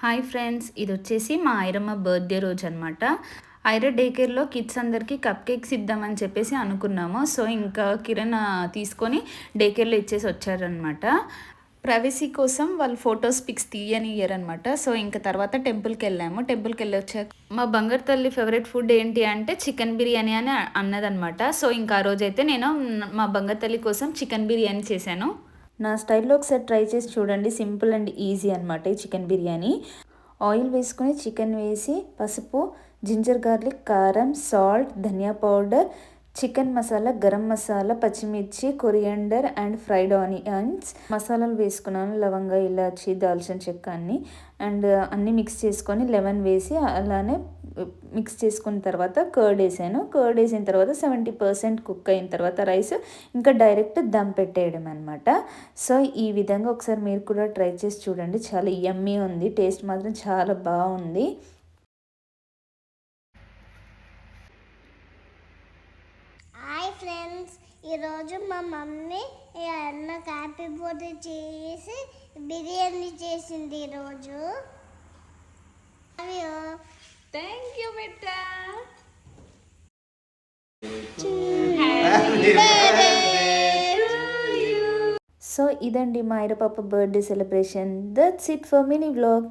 Hi friends, ఇది వచ్చేసి మా ఐరమ్మ బర్త్డే రోజు అనమాట. ఐరా డే కేర్లో కిడ్స్ అందరికీ కప్ కేక్స్ ఇద్దామని చెప్పేసి అనుకున్నాము. సో ఇంకా కిరణ్ తీసుకొని డే కేర్లో ఇచ్చేసి వచ్చారనమాట. ప్రైవసీ కోసం వాళ్ళు ఫొటోస్ పిక్స్ తీయనియ్యారనమాట. సో ఇంకా తర్వాత టెంపుల్కి వెళ్ళాము. టెంపుల్కి వెళ్ళి వచ్చాక మా బంగారు తల్లి ఫేవరెట్ ఫుడ్ ఏంటి అంటే చికెన్ బిర్యానీ అని అన్నదనమాట. సో ఇంకా ఆ రోజైతే నేను మా బంగారు తల్లి కోసం చికెన్ బిర్యానీ చేశాను. నా స్టైల్లో ఒకసారి ట్రై చేసి చూడండి. సింపుల్ అండ్ ఈజీ అనమాట ఈ చికెన్ బిర్యానీ. ఆయిల్ వేసుకొని చికెన్ వేసి పసుపు, జింజర్ గార్లిక్, కారం, సాల్ట్, ధనియా పౌడర్, చికెన్ మసాలా, గరం మసాలా, పచ్చిమిర్చి, కొరియండర్ అండ్ ఫ్రైడ్ ఆనియన్స్ మసాలాలు వేసుకున్నాను. లవంగ, ఇలాచి, దాల్చిన చెక్క అండ్ అన్నీ మిక్స్ చేసుకొని లెమన్ వేసి అలానే మిక్స్ చేసుకున్న తర్వాత కర్డ్ వేసాను. కర్డ్ వేసిన తర్వాత 70% కుక్ అయిన తర్వాత రైస్ ఇంకా డైరెక్ట్ దమ్ పెట్టేయడం అనమాట. సో ఈ విధంగా ఒకసారి మీరు కూడా ట్రై చేసి చూడండి. చాలా యమ్మీ ఉంది, టేస్ట్ మాత్రం చాలా బాగుంది. హాయ్ ఫ్రెండ్స్, ఈరోజు మా మమ్మీ అన్నకు హ్యాపీ బర్త్డే చేసి బిర్యానీ చేసింది ఈరోజు. Thank you బెట్టా. సో ఇదండి మా ఐరా పాప birthday celebration. That's it for mini vlog.